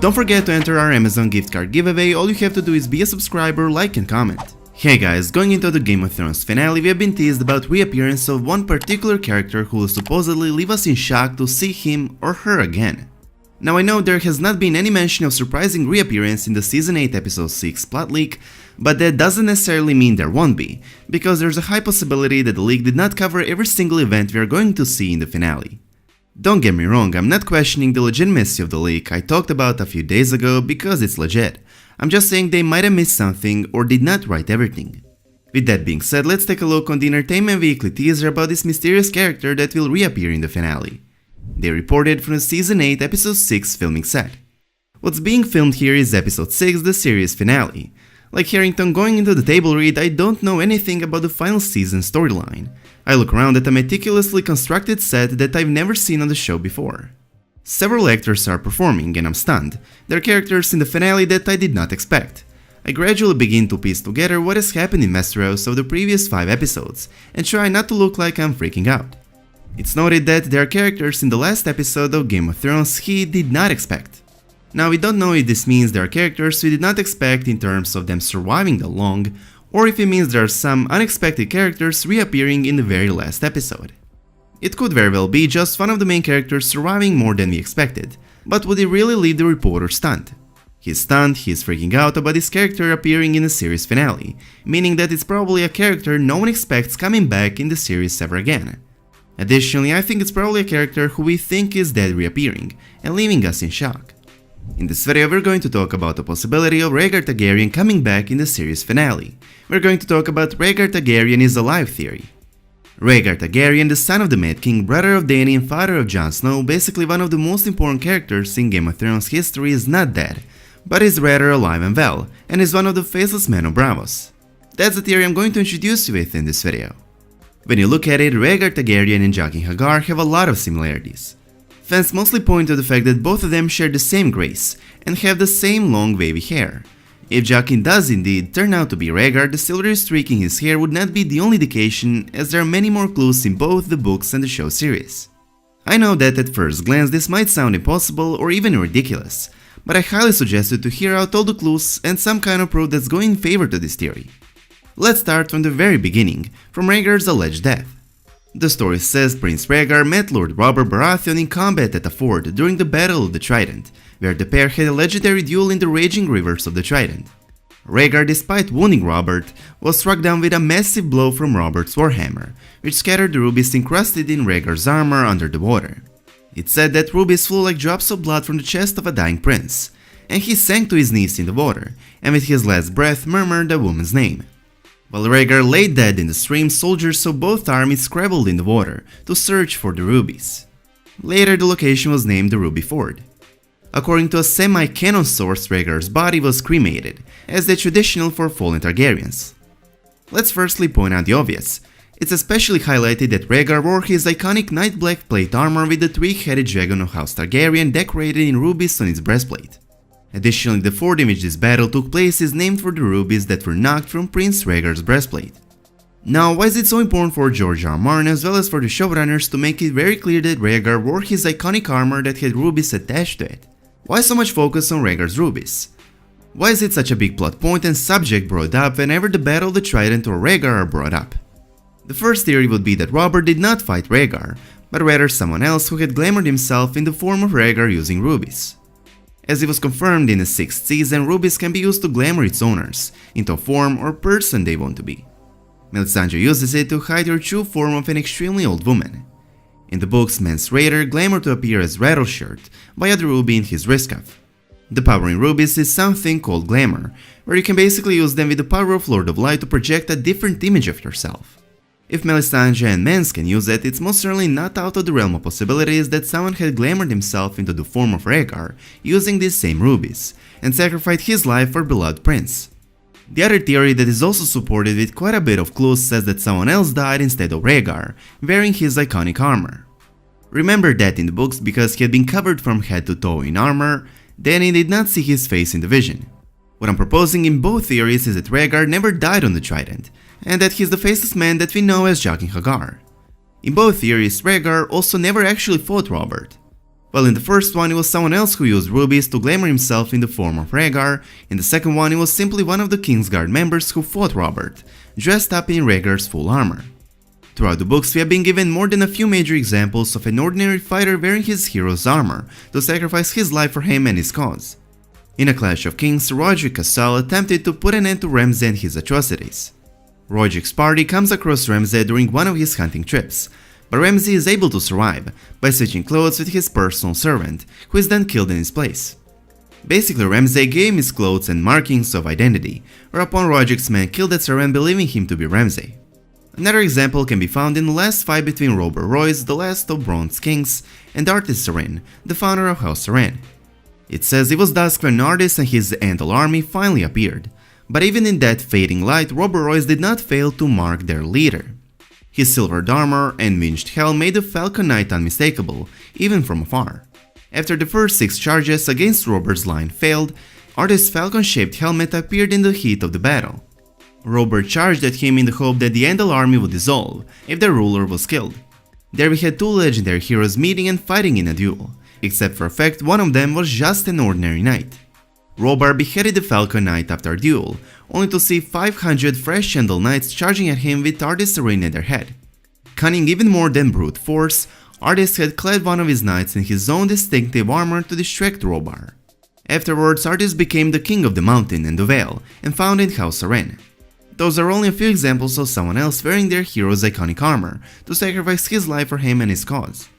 Don't forget to enter our Amazon gift card giveaway. All you have to do is be a subscriber, like and comment. Hey guys, going into the Game of Thrones finale, we have been teased about reappearance of one particular character who will supposedly leave us in shock to see him or her again. Now I know there has not been any mention of surprising reappearance in the Season 8 Episode 6 plot leak, but that doesn't necessarily mean there won't be, because there's a high possibility that the leak did not cover every single event we are going to see in the finale. Don't get me wrong, I'm not questioning the legitimacy of the leak I talked about a few days ago because it's legit. I'm just saying they might have missed something or did not write everything. With that being said, let's take a look on the Entertainment Weekly teaser about this mysterious character that will reappear in the finale. They reported from the Season 8 Episode 6 filming set. What's being filmed here is Episode 6, the series finale. Like Harrington going into the table read, I don't know anything about the final season storyline. I look around at a meticulously constructed set that I've never seen on the show before. Several actors are performing and I'm stunned. There are characters in the finale that I did not expect. I gradually begin to piece together what has happened in Westeros of the previous 5 episodes and try not to look like I'm freaking out. It's noted that there are characters in the last episode of Game of Thrones he did not expect. Now we don't know if this means there are characters we did not expect in terms of them surviving that long, or if it means there are some unexpected characters reappearing in the very last episode. It could very well be just one of the main characters surviving more than we expected, but would it really leave the reporter stunned? He's stunned, he's freaking out about his character appearing in the series finale, meaning that it's probably a character no one expects coming back in the series ever again. Additionally, I think it's probably a character who we think is dead reappearing and leaving us in shock. In this video we're going to talk about the possibility of Rhaegar Targaryen coming back in the series finale. We're going to talk about Rhaegar Targaryen is alive theory. Rhaegar Targaryen, the son of the Mad King, brother of Dany and father of Jon Snow, basically one of the most important characters in Game of Thrones history, is not dead, but is rather alive and well, and is one of the faceless men of Braavos. That's the theory I'm going to introduce you with in this video. When you look at it, Rhaegar Targaryen and Jaqen H'ghar have a lot of similarities. Fans mostly point to the fact that both of them share the same grace and have the same long wavy hair. If Jaqen does indeed turn out to be Rhaegar, the silvery streak in his hair would not be the only indication, as there are many more clues in both the books and the show series. I know that at first glance this might sound impossible or even ridiculous, but I highly suggest you to hear out all the clues and some kind of proof that's going in favor to this theory. Let's start from the very beginning, from Rhaegar's alleged death. The story says Prince Rhaegar met Lord Robert Baratheon in combat at a ford during the Battle of the Trident, where the pair had a legendary duel in the raging rivers of the Trident. Rhaegar, despite wounding Robert, was struck down with a massive blow from Robert's warhammer, which scattered the rubies encrusted in Rhaegar's armor under the water. It's said that rubies flew like drops of blood from the chest of a dying prince, and he sank to his knees in the water, and with his last breath murmured a woman's name. While Rhaegar lay dead in the stream, soldiers of both armies scrabbled in the water to search for the rubies. Later the location was named the Ruby Ford. According to a semi-canon source, Rhaegar's body was cremated, as is traditional for fallen Targaryens. Let's firstly point out the obvious. It's especially highlighted that Rhaegar wore his iconic night black plate armor with the three-headed dragon of House Targaryen decorated in rubies on its breastplate. Additionally, the ford in which this battle took place is named for the rubies that were knocked from Prince Rhaegar's breastplate. Now, why is it so important for George R. Martin as well as for the showrunners to make it very clear that Rhaegar wore his iconic armor that had rubies attached to it? Why so much focus on Rhaegar's rubies? Why is it such a big plot point and subject brought up whenever the Battle of the Trident or Rhaegar are brought up? The first theory would be that Robert did not fight Rhaegar, but rather someone else who had glamored himself in the form of Rhaegar using rubies. As it was confirmed in the 6th season, rubies can be used to glamour its owners into a form or person they want to be. Melisandre uses it to hide her true form of an extremely old woman. In the books, Mance Rayder glamored to appear as Rattleshirt via the ruby in his wrist cuff. The power in rubies is something called glamour, where you can basically use them with the power of Lord of Light to project a different image of yourself. If Melisandre and Mance can use it, it's most certainly not out of the realm of possibilities that someone had glamored himself into the form of Rhaegar using these same rubies, and sacrificed his life for beloved prince. The other theory that is also supported with quite a bit of clues says that someone else died instead of Rhaegar, wearing his iconic armor. Remember that in the books, because he had been covered from head to toe in armor, Dany did not see his face in the vision. What I'm proposing in both theories is that Rhaegar never died on the Trident, and that he's the faceless man that we know as Jaqen H'ghar. In both theories, Rhaegar also never actually fought Robert. While in the first one it was someone else who used rubies to glamour himself in the form of Rhaegar, in the second one it was simply one of the Kingsguard members who fought Robert, dressed up in Rhaegar's full armor. Throughout the books we have been given more than a few major examples of an ordinary fighter wearing his hero's armor to sacrifice his life for him and his cause. In A Clash of Kings, Roderick Cassel attempted to put an end to Ramsay and his atrocities. Roderick's party comes across Ramsay during one of his hunting trips, but Ramsay is able to survive by switching clothes with his personal servant, who is then killed in his place. Basically, Ramsay gave him his clothes and markings of identity, whereupon Roderick's men killed that servant believing him to be Ramsay. Another example can be found in the last fight between Robert Royce, the last of Bronze Kings, and Artis Arryn, the founder of House Arryn. It says it was dusk when Artis and his Andal army finally appeared, but even in that fading light, Robert Royce did not fail to mark their leader. His silvered armor and winged helm made the Falcon Knight unmistakable, even from afar. After the first 6 charges against Robert's line failed, Artis' falcon-shaped helmet appeared in the heat of the battle. Robert charged at him in the hope that the Andal army would dissolve if their ruler was killed. There we had 2 legendary heroes meeting and fighting in a duel, except for a fact one of them was just an ordinary knight. Robert beheaded the Falcon Knight after a duel, only to see 500 fresh Andal knights charging at him with Artis Arryn at their head. Cunning even more than brute force, Artis had clad one of his knights in his own distinctive armor to distract Robert. Afterwards, Artis became the king of the mountain and the Vale, and founded House Arryn. Those are only a few examples of someone else wearing their hero's iconic armor to sacrifice his life for him and his cause.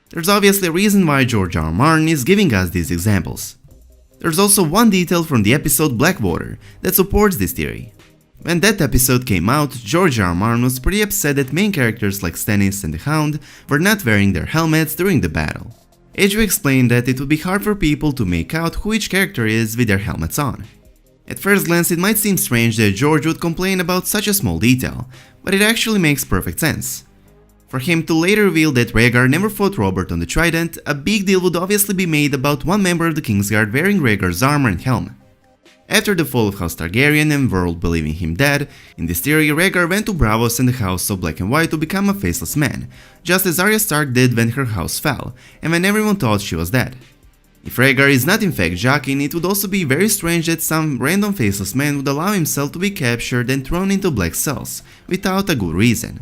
There's obviously a reason why George R. R. Martin is giving us these examples. There's also one detail from the episode Blackwater that supports this theory. When that episode came out, George R. R. Martin was pretty upset that main characters like Stannis and the Hound were not wearing their helmets during the battle. HBO explained that it would be hard for people to make out who each character is with their helmets on. At first glance it might seem strange that George would complain about such a small detail, but it actually makes perfect sense. For him to later reveal that Rhaegar never fought Robert on the Trident, a big deal would obviously be made about one member of the Kingsguard wearing Rhaegar's armor and helm. After the fall of House Targaryen and world believing him dead, in this theory Rhaegar went to Braavos and the House of Black and White to become a faceless man, just as Arya Stark did when her house fell, and when everyone thought she was dead. If Rhaegar is not in fact Jaqen, it would also be very strange that some random faceless man would allow himself to be captured and thrown into black cells, without a good reason.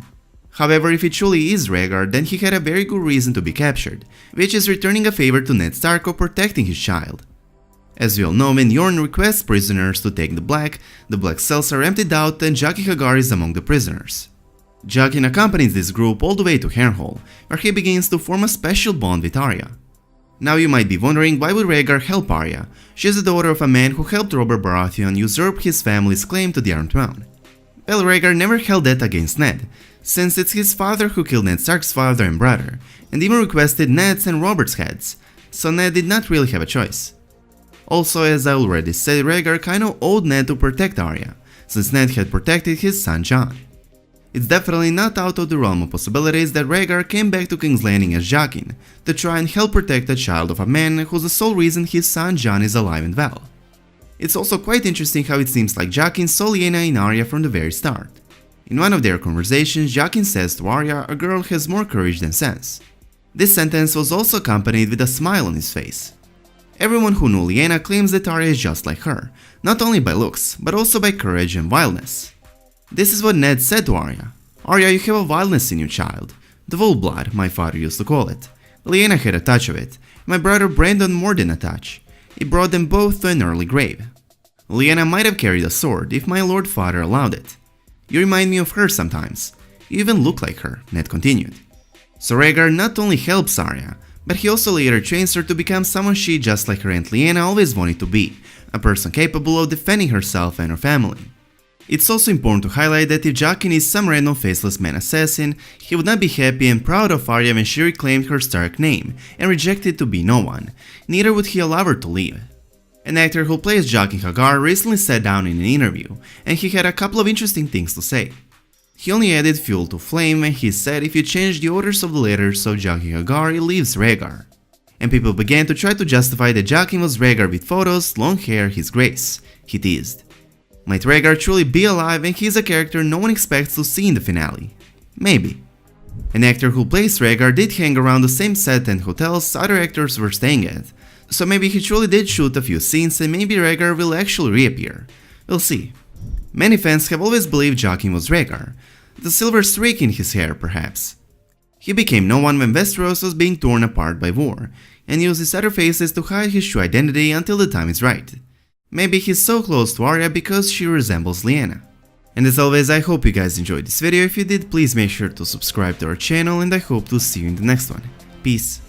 However, if it truly is Rhaegar, then he had a very good reason to be captured, which is returning a favor to Ned Stark of protecting his child. As we all know, when Yorn requests prisoners to take the black cells are emptied out and Jaqen H'ghar is among the prisoners. Jaqen accompanies this group all the way to Harrenhal, where he begins to form a special bond with Arya. Now you might be wondering, why would Rhaegar help Arya? She is the daughter of a man who helped Robert Baratheon usurp his family's claim to the Iron Throne. Well, Rhaegar never held that against Ned, since it's his father who killed Ned Stark's father and brother, and even requested Ned's and Robert's heads, so Ned did not really have a choice. Also, as I already said, Rhaegar kinda owed Ned to protect Arya, since Ned had protected his son Jon. It's definitely not out of the realm of possibilities that Rhaegar came back to King's Landing as Jaqen to try and help protect the child of a man who's the sole reason his son Jon is alive and well. It's also quite interesting how it seems like Jaqen saw Lyanna in Arya from the very start. In one of their conversations, Jaqen says to Arya, "A girl has more courage than sense." This sentence was also accompanied with a smile on his face. Everyone who knew Lyanna claims that Arya is just like her, not only by looks, but also by courage and wildness. This is what Ned said to Arya. "Arya, you have a wildness in you, child. The wolf blood, my father used to call it. Lyanna had a touch of it, my brother Brandon more than a touch. It brought them both to an early grave. Lyanna might have carried a sword if my lord father allowed it. You remind me of her sometimes. You even look like her," Ned continued. So Rhaegar not only helps Arya, but he also later trains her to become someone she, just like her aunt Lyanna, always wanted to be, a person capable of defending herself and her family. It's also important to highlight that if Jaqen is some random faceless man assassin, he would not be happy and proud of Arya when she reclaimed her Stark name and rejected to be no one, neither would he allow her to leave. An actor who plays Jaqen H'ghar recently sat down in an interview, and he had a couple of interesting things to say. He only added fuel to flame when he said if you change the orders of the letters of Jaqen H'ghar, it leaves Rhaegar. And people began to try to justify that Jaqen was Rhaegar with photos, long hair, his grace, he teased. Might Rhaegar truly be alive and he's a character no one expects to see in the finale? Maybe. An actor who plays Rhaegar did hang around the same set and hotels other actors were staying at, so maybe he truly did shoot a few scenes and maybe Rhaegar will actually reappear. We'll see. Many fans have always believed Joaquin was Rhaegar, the silver streak in his hair perhaps. He became no one when Westeros was being torn apart by war, and used his other faces to hide his true identity until the time is right. Maybe he's so close to Arya because she resembles Lyanna. And as always, I hope you guys enjoyed this video. If you did, please make sure to subscribe to our channel and I hope to see you in the next one. Peace.